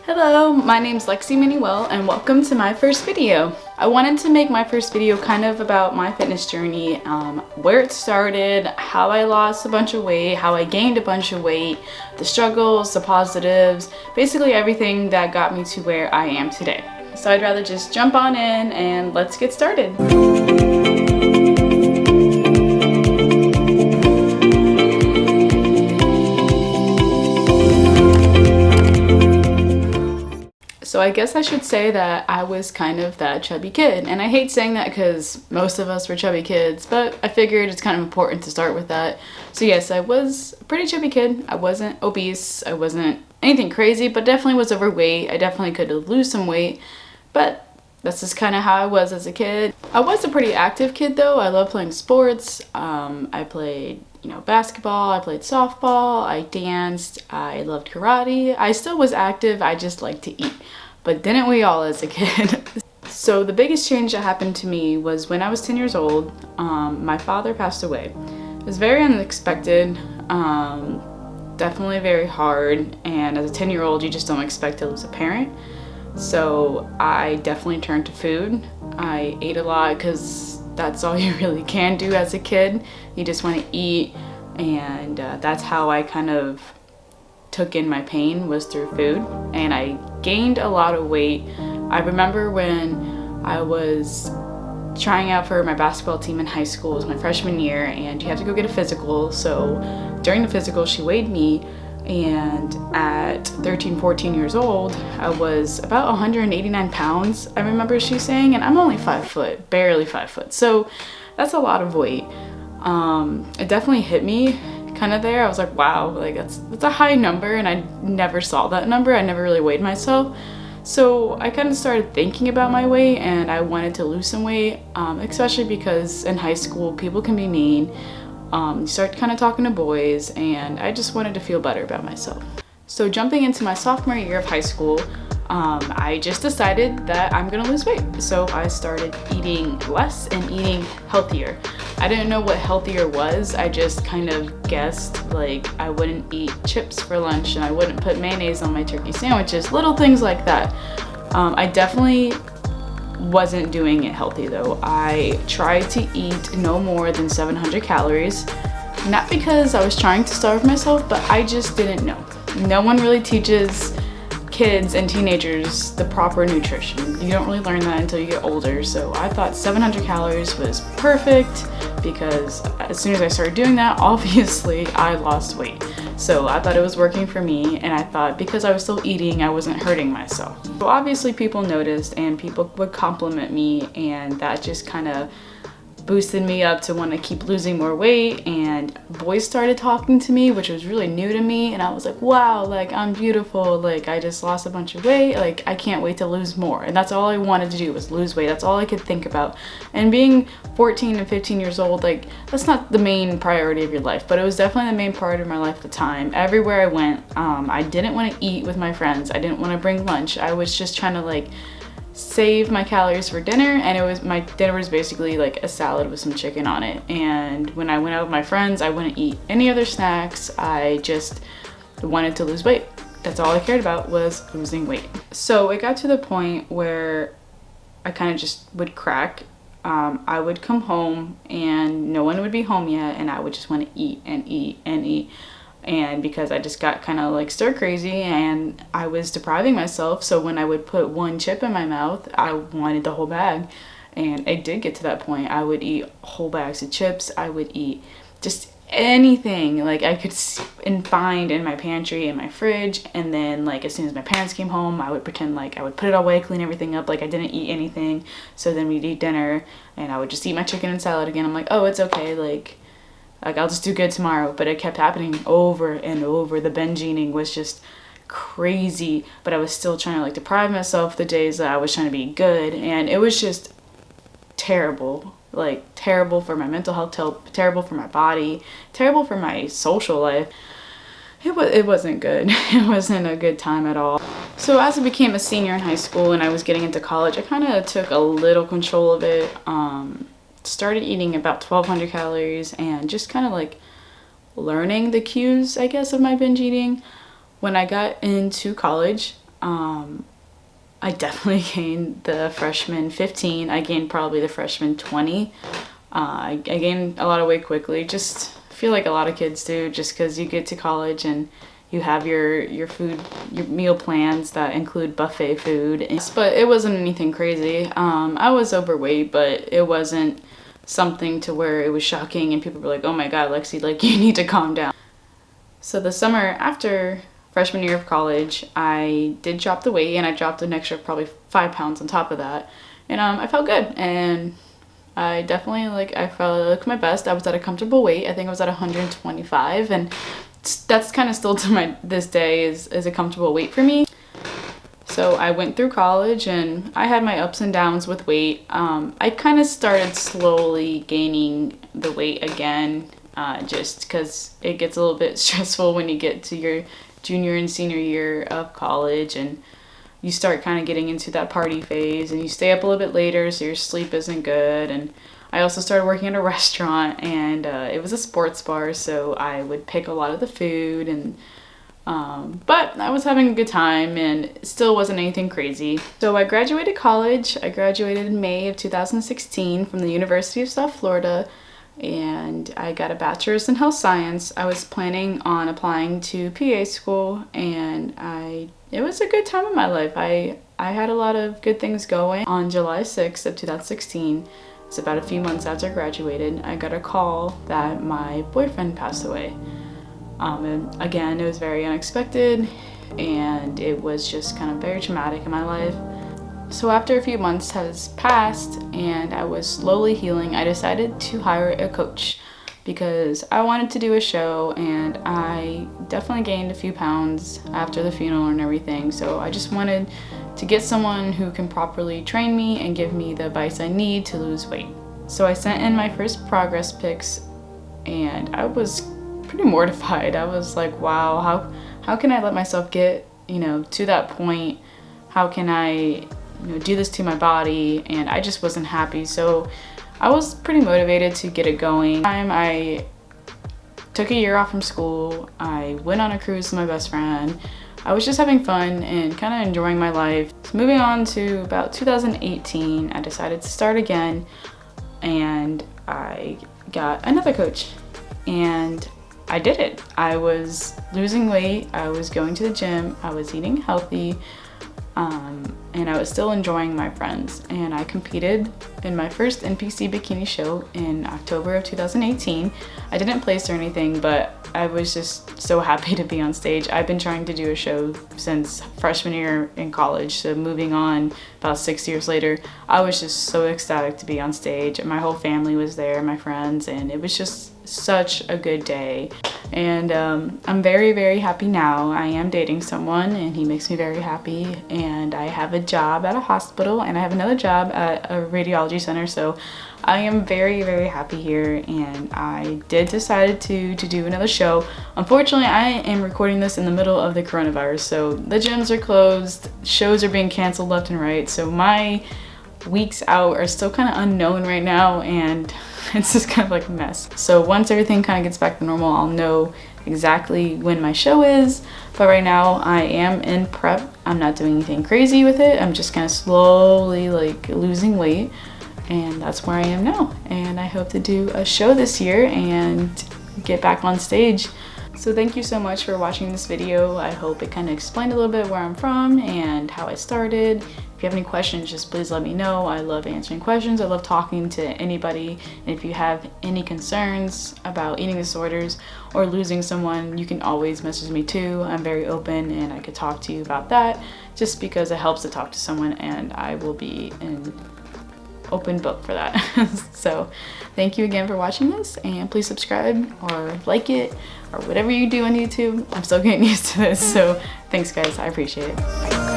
Hello, my name's Lexi Manuel and welcome to my first video. I wanted to make my first video kind of about my fitness journey, where it started, how I lost a bunch of weight, how I gained a bunch of weight, the struggles, the positives, basically everything that got me to where I am today. So I'd rather just jump on in and let's get started. So I guess I should say that I was kind of that chubby kid, and I hate saying that because most of us were chubby kids, but I figured it's kind of important to start with that. So yes, I was a pretty chubby kid. I wasn't obese, I wasn't anything crazy, but definitely was overweight. I definitely could lose some weight, but that's just kind of how I was as a kid. I was a pretty active kid though. I love playing sports. I played basketball, I played softball, I danced, I loved karate. I still was active, I just liked to eat. But didn't we all as a kid? So the biggest change that happened to me was when I was 10 years old. My father passed away. It was very unexpected, definitely very hard, and as a 10-year-old you just don't expect to lose a parent. So I definitely turned to food. I ate a lot because that's all you really can do as a kid. You just want to eat, and that's how I kind of took in my pain, was through food. And I gained a lot of weight. I remember when I was trying out for my basketball team in high school. It was my freshman year, and you have to go get a physical. So during the physical she weighed me, and at 13-14 years old I was about 189 pounds, I remember she saying, and I'm only 5 foot, barely 5 foot, so that's a lot of weight. It definitely hit me kind of there. I was like, wow, like that's a high number, and I never saw that number. I never really weighed myself. So I kind of started thinking about my weight, and I wanted to lose some weight, especially because in high school people can be mean. You start kind of talking to boys, and I just wanted to feel better about myself. So jumping into my sophomore year of high school, I just decided that I'm gonna lose weight. So I started eating less and eating healthier. I didn't know what healthier was. I just kind of guessed, like I wouldn't eat chips for lunch and I wouldn't put mayonnaise on my turkey sandwiches, little things like that. I definitely wasn't doing it healthy though. I tried to eat no more than 700 calories, not because I was trying to starve myself, but I just didn't know. No one really teaches kids and teenagers the proper nutrition. You don't really learn that until you get older. So I thought 700 calories was perfect because as soon as I started doing that, obviously I lost weight. So I thought it was working for me, and I thought because I was still eating, I wasn't hurting myself. So obviously people noticed, and people would compliment me, and that just kind of boosted me up to want to keep losing more weight. And boys started talking to me, which was really new to me, and I was like, wow, like I'm beautiful, like I just lost a bunch of weight, like I can't wait to lose more. And that's all I wanted to do, was lose weight. That's all I could think about. And being 14 and 15 years old, like that's not the main priority of your life, but it was definitely the main part of my life at the time. Everywhere I went, I didn't want to eat with my friends. I didn't want to bring lunch. I was just trying to like save my calories for dinner, and my dinner was basically like a salad with some chicken on it. And when I went out with my friends, I wouldn't eat any other snacks. I just wanted to lose weight. That's all I cared about, was losing weight. So it got to the point where I kind of just would crack. I would come home and no one would be home yet, and I would just want to eat and eat and eat. And because I just got kind of like stir crazy and I was depriving myself, so when I would put one chip in my mouth, I wanted the whole bag. And it did get to that point. I would eat whole bags of chips. I would eat just anything like I could find in my pantry, in my fridge. And then like as soon as my parents came home, I would pretend like I would put it all away, clean everything up like I didn't eat anything. So then we'd eat dinner and I would just eat my chicken and salad again. I'm like, oh, it's okay, like I'll just do good tomorrow. But it kept happening over and over. The binge eating was just crazy, but I was still trying to like deprive myself the days that I was trying to be good, and it was just terrible. Like terrible for my mental health, terrible for my body, terrible for my social life. It wasn't good. It wasn't a good time at all. So as I became a senior in high school and I was getting into college, I kind of took a little control of it. Started eating about 1,200 calories and just kind of like learning the cues, I guess, of my binge eating. When I got into college, I definitely gained the freshman 15. I gained probably the freshman 20. I gained a lot of weight quickly. Just feel like a lot of kids do, just because you get to college and you have your food, your meal plans that include buffet food. But it wasn't anything crazy. I was overweight, but it wasn't something to where it was shocking and people were like, oh my God, Lexi, like you need to calm down. So the summer after freshman year of college, I did drop the weight, and I dropped an extra probably 5 pounds on top of that. And I felt good, and I definitely I felt my best. I was at a comfortable weight. I think I was at 125, and that's kind of still to this day is a comfortable weight for me. So I went through college, and I had my ups and downs with weight. I kind of started slowly gaining the weight again, just because it gets a little bit stressful when you get to your junior and senior year of college, and you start kind of getting into that party phase, and you stay up a little bit later, so your sleep isn't good. And I also started working at a restaurant, and it was a sports bar, so I would pick a lot of the food, and but I was having a good time, and it still wasn't anything crazy. So I graduated college. I graduated in May of 2016 from the University of South Florida, and I got a bachelor's in health science. I was planning on applying to PA school, and it was a good time in my life. I had a lot of good things going. On July 6th of 2016, it's about a few months after I graduated, I got a call that my boyfriend passed away. And again, it was very unexpected, and it was just kind of very traumatic in my life. So after a few months has passed and I was slowly healing, I decided to hire a coach because I wanted to do a show, and I definitely gained a few pounds after the funeral and everything. So I just wanted to get someone who can properly train me and give me the advice I need to lose weight. So I sent in my first progress pics, and I was pretty mortified. I was like, wow, how can I let myself get, to that point? How can I do this to my body? And I just wasn't happy. So I was pretty motivated to get it going. I took a year off from school. I went on a cruise with my best friend. I was just having fun and kind of enjoying my life. So moving on to about 2018, I decided to start again, and I got another coach, and I did it. I was losing weight, I was going to the gym, I was eating healthy, and I was still enjoying my friends. And I competed in my first NPC bikini show in October of 2018. I didn't place or anything, but I was just so happy to be on stage. I've been trying to do a show since freshman year in college, so moving on about 6 years later, I was just so ecstatic to be on stage, and my whole family was there, my friends, and it was just such a good day. And I'm very, very happy now. I am dating someone, and he makes me very happy, and I have a job at a hospital, and I have another job at a radiology center, so I am very, very happy here. And I did decide to do another show. Unfortunately, I am recording this in the middle of the coronavirus, so the gyms are closed, shows are being canceled left and right, so my weeks out are still kind of unknown right now, and it's just kind of like a mess. So once everything kind of gets back to normal, I'll know exactly when my show is, but right now I am in prep. I'm not doing anything crazy with it. I'm just kind of slowly losing weight, and that's where I am now. And I hope to do a show this year and get back on stage. So thank you so much for watching this video. I hope it kind of explained a little bit where I'm from and how I started. If you have any questions, just please let me know. I love answering questions. I love talking to anybody. And if you have any concerns about eating disorders or losing someone, you can always message me too. I'm very open, and I could talk to you about that, just because it helps to talk to someone, and I will be an open book for that. So thank you again for watching this, and please subscribe or like it or whatever you do on YouTube. I'm still getting used to this, so thanks guys, I appreciate it. Bye.